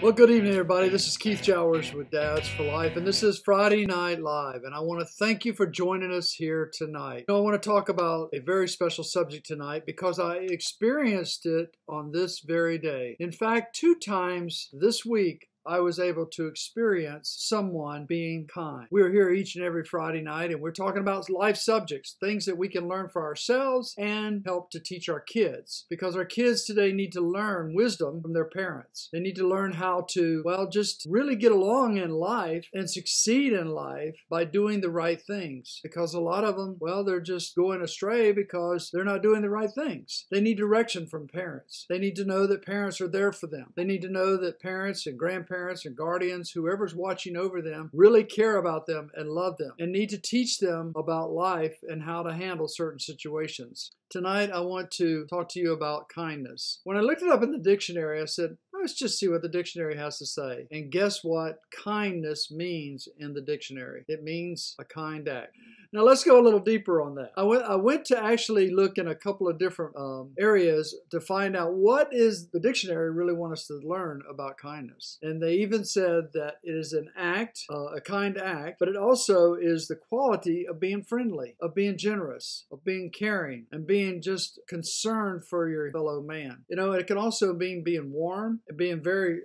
Well, good evening, everybody. This is Keith Jowers with Dads for Life, and this is Friday Night Live. And I want to thank you for joining us here tonight. I want to talk about a very special subject tonight because I experienced it on this very day. In fact, 2 times this week, I was able to experience someone being kind. We're here each and every Friday night, and we're talking about life subjects, things that we can learn for ourselves and help to teach our kids. Because our kids today need to learn wisdom from their parents. They need to learn how to, well, just really get along in life and succeed in life by doing the right things. Because a lot of them, well, they're just going astray because they're not doing the right things. They need direction from parents. They need to know that parents are there for them. They need to know that parents and grandparents and guardians, whoever's watching over them, really care about them and love them and need to teach them about life and how to handle certain situations. Tonight, I want to talk to you about kindness. When I looked it up in the dictionary, I said, let's just see what the dictionary has to say. And guess what kindness means in the dictionary? It means a kind act. Now, let's go a little deeper on that. I went to actually look in a couple of different areas to find out what is the dictionary really want us to learn about kindness. And they even said that it is an act, a kind act, but it also is the quality of being friendly, of being generous, of being caring, and being just concerned for your fellow man. You know, it can also mean being warm, being very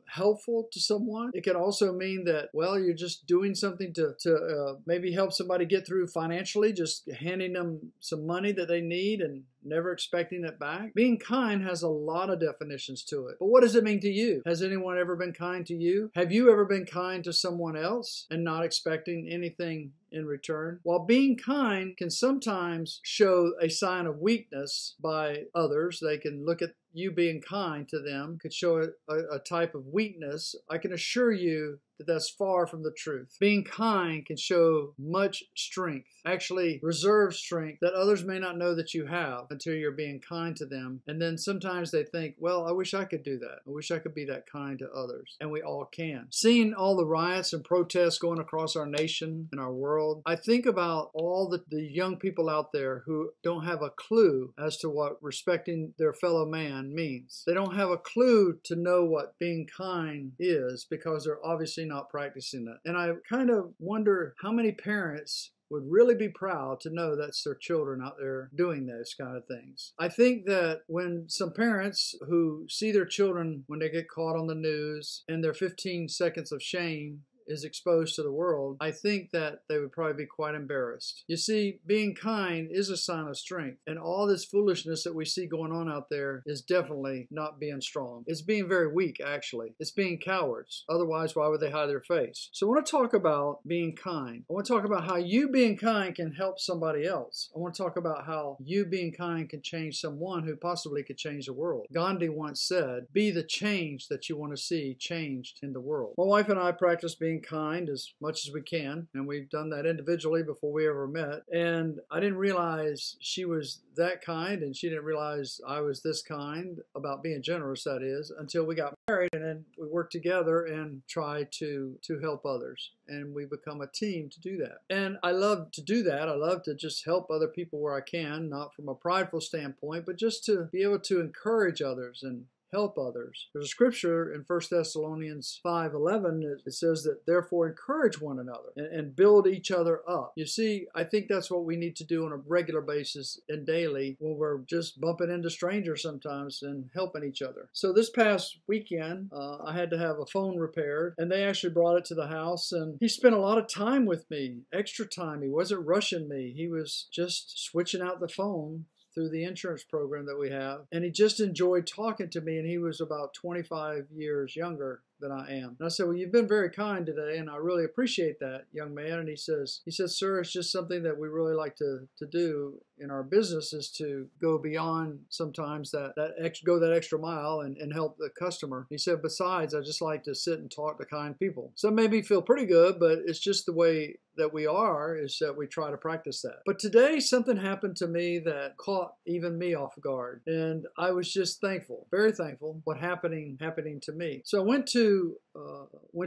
helpful to someone. It can also mean that, well, you're just doing something to maybe help somebody get through financially, just handing them some money that they need and never expecting it back. Being kind has a lot of definitions to it. But what does it mean to you? Has anyone ever been kind to you? Have you ever been kind to someone else and not expecting anything in return? While being kind can sometimes show a sign of weakness by others, they can look at you being kind to them, could show a type of weakness. I can assure you that that's far from the truth. Being kind can show much strength, actually reserved strength that others may not know that you have until you're being kind to them. And then sometimes they think, well, I wish I could do that. I wish I could be that kind to others. And we all can. Seeing all the riots and protests going across our nation and our world, I think about all the young people out there who don't have a clue as to what respecting their fellow man means. They don't have a clue to know what being kind is because they're obviously not practicing it. And I kind of wonder how many parents would really be proud to know that's their children out there doing those kind of things. I think that when some parents who see their children when they get caught on the news and their 15 seconds of shame is exposed to the world, I think that they would probably be quite embarrassed. You see, being kind is a sign of strength, and all this foolishness that we see going on out there is definitely not being strong. It's being very weak, actually. It's being cowards. Otherwise, why would they hide their face? So I want to talk about being kind. I want to talk about how you being kind can help somebody else. I want to talk about how you being kind can change someone who possibly could change the world. Gandhi once said, be the change that you want to see changed in the world. My wife and I practice being kind as much as we can, and we've done that individually before we ever met. And I didn't realize she was that kind, and she didn't realize I was this kind about being generous, that is, until we got married, and then we worked together and tried to help others. And we become a team to do that. And I love to do that. I love to just help other people where I can, not from a prideful standpoint, but just to be able to encourage others and help others. There's a scripture in 1 Thessalonians 5:11. It says that therefore encourage one another and build each other up. You see, I think that's what we need to do on a regular basis and daily when we're just bumping into strangers sometimes and helping each other. So this past weekend, I had to have a phone repaired, and they actually brought it to the house, and he spent a lot of time with me, extra time. He wasn't rushing me. He was just switching out the phone through the insurance program that we have. And he just enjoyed talking to me, and he was about 25 years younger than I am. And I said, well, you've been very kind today, and I really appreciate that, young man. And he says, sir, it's just something that we really like to do in our business, is to go beyond sometimes go that extra mile and help the customer. He said, besides, I just like to sit and talk to kind people. So it made me feel pretty good, but it's just the way that we are, is that we try to practice that. But today something happened to me that caught even me off guard, and I was just thankful, very thankful, what happening to me. So I went to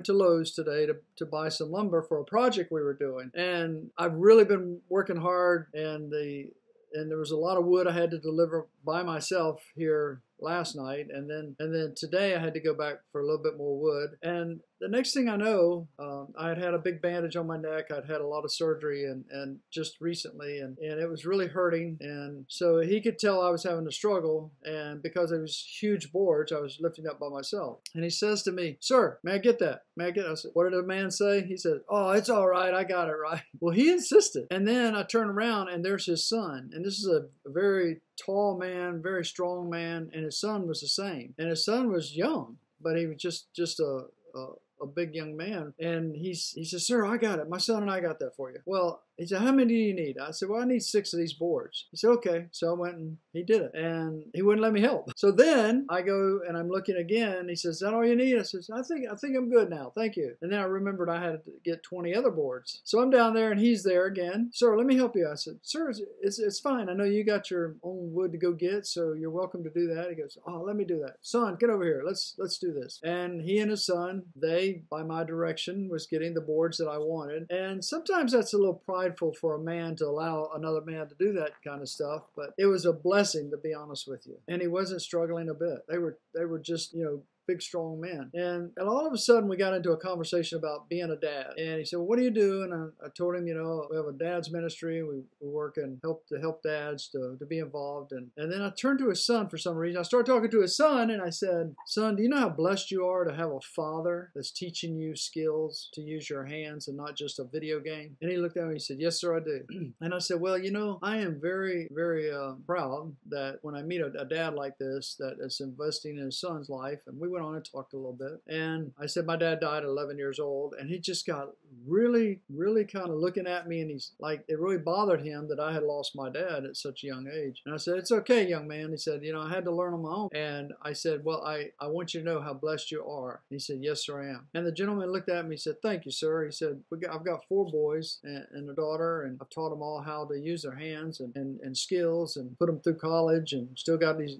Lowe's today to buy some lumber for a project we were doing, and I've really been working hard, and there was a lot of wood I had to deliver by myself here last night, and then today I had to go back for a little bit more wood. And the next thing I know, I had a big bandage on my neck. I'd had a lot of surgery and just recently, and it was really hurting. And so he could tell I was having a struggle, and because it was huge boards, I was lifting up by myself. And he says to me, "Sir, may I get that? May I get it?" I said, "What did the man say?" He said, "Oh, it's all right. I got it right." Well, he insisted. And then I turned around, and there's his son. And this is a very tall man, very strong man, and his son was the same. And his son was young, but he was just a big young man. And he says, "Sir, I got it. My son and I got that for you." Well, he said, "How many do you need?" I said, "Well, I need 6 of these boards." He said, "Okay." So I went and he did it, and he wouldn't let me help. So then I go and I'm looking again. He says, "Is that all you need?" I says, I think I'm good now. Thank you." And then I remembered I had to get 20 other boards. So I'm down there and he's there again. "Sir, let me help you." I said, "Sir, it's fine. I know you got your own wood to go get, so you're welcome to do that." He goes, "Oh, let me do that. Son, get over here. Let's do this." And he and his son, they, by my direction, was getting the boards that I wanted. And sometimes that's a little prideful for a man to allow another man to do that kind of stuff, but it was a blessing, to be honest with you. And he wasn't struggling a bit. They were just, big, strong men. And all of a sudden, we got into a conversation about being a dad. And he said, "Well, what do you do?" And I told him, we have a dad's ministry. We work and help dads to be involved. And then I turned to his son for some reason. I started talking to his son, and I said, "Son, do you know how blessed you are to have a father that's teaching you skills to use your hands and not just a video game?" And he looked at me and he said, "Yes, sir, I do." And I said, "Well, I am very, very proud that when I meet a dad like this that is investing in his son's life." And we went on and talked a little bit. And I said, "My dad died at 11 years old." And he just got really, really kind of looking at me. And he's like, it really bothered him that I had lost my dad at such a young age. And I said, "It's okay, young man." He said, "I had to learn on my own." And I said, "Well, I want you to know how blessed you are." And he said, "Yes, sir, I am." And the gentleman looked at me and said, "Thank you, sir." He said, "I've got 4 boys and a daughter, and I've taught them all how to use their hands and skills and put them through college, and still got these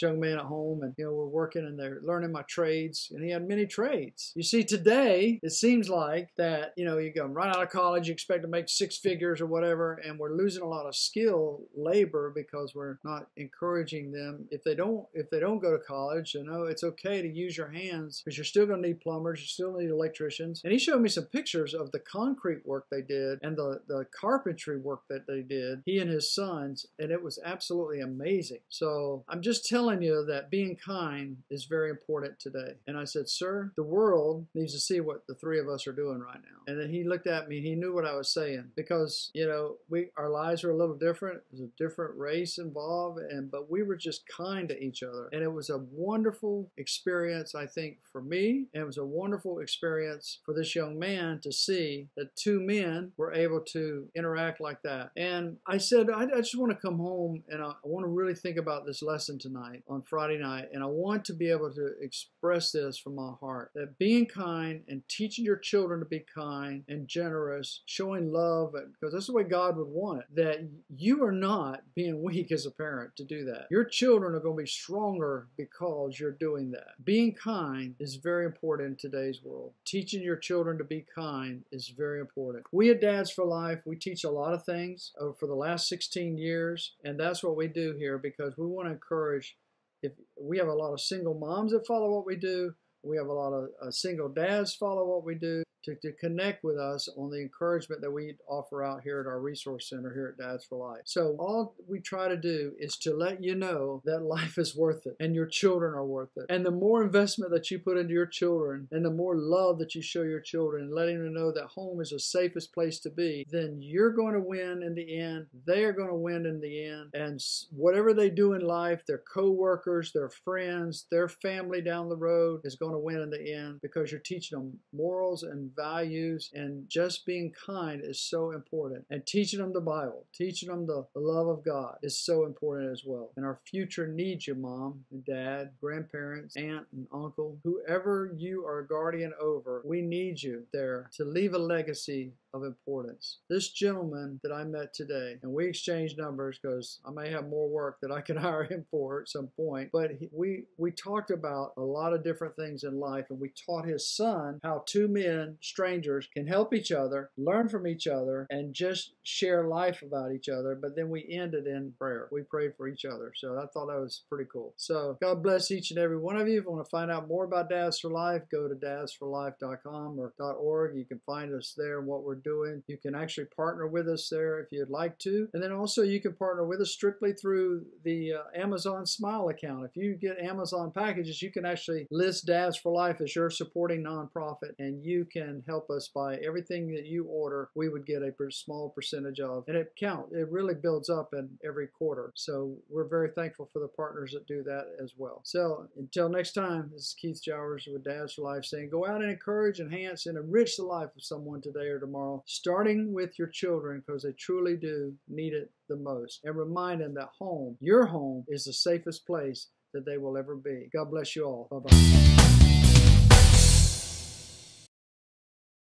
young men at home, and we're working and they're learning my trades." And he had many trades. You see, today it seems like that you go right out of college, you expect to make 6 figures or whatever, and we're losing a lot of skill labor because we're not encouraging them. If they don't go to college, it's okay to use your hands, because you're still going to need plumbers, you still need electricians. And he showed me some pictures of the concrete work they did and the carpentry work that they did, he and his sons, and it was absolutely amazing. So I'm just telling you that being kind is very important today. And I said, "Sir, the world needs to see what the 3 of us are doing right now." And then he looked at me, he knew what I was saying, because our lives are a little different. There's a different race involved, but we were just kind to each other. And it was a wonderful experience, I think, for me, and it was a wonderful experience for this young man to see that 2 men were able to interact like that. And I said, I just want to come home, and I want to really think about this lesson tonight on Friday night, and I want to be able to express this from my heart, that being kind and teaching your children to be kind and generous, showing love, because that's the way God would want it, that you are not being weak as a parent to do that. Your children are going to be stronger because you're doing that. Being kind is very important in today's world. Teaching your children to be kind is very important. We at Dads for Life, we teach a lot of things for the last 16 years, and that's what we do here, because we want to encourage. If we have a lot of single moms that follow what we do, we have a lot of single dads follow what we do, to connect with us on the encouragement that we offer out here at our resource center here at Dads for Life. So all we try to do is to let you know that life is worth it and your children are worth it. And the more investment that you put into your children and the more love that you show your children, letting them know that home is the safest place to be, then you're going to win in the end. They are going to win in the end. And whatever they do in life, their co-workers, their friends, their family down the road is going to win in the end, because you're teaching them morals and values, and just being kind is so important. And teaching them the Bible, teaching them the love of God is so important as well. And our future needs you, mom and dad, grandparents, aunt and uncle, whoever you are a guardian over. We need you there to leave a legacy of importance. This gentleman that I met today, and we exchanged numbers because I may have more work that I can hire him for at some point, but we talked about a lot of different things in life, and we taught his son how two men, strangers, can help each other, learn from each other, and just share life about each other. But then we ended in prayer. We prayed for each other. So I thought that was pretty cool. So God bless each and every one of you. If you want to find out more about Dads for Life, go to dadsforlife.com or .org. You can find us there and what we're doing. You can actually partner with us there if you'd like to. And then also you can partner with us strictly through the Amazon Smile account. If you get Amazon packages, you can actually list Dads for Life as your supporting nonprofit, and you can help us by everything that you order. We would get a small percentage of, and it really builds up in every quarter. So we're very thankful for the partners that do that as well. So until next time, this is Keith Jowers with Dads for Life saying, go out and encourage, enhance, and enrich the life of someone today or tomorrow, starting with your children, because they truly do need it the most. And remind them that home, your home, is the safest place that they will ever be. God bless you all. Bye-bye.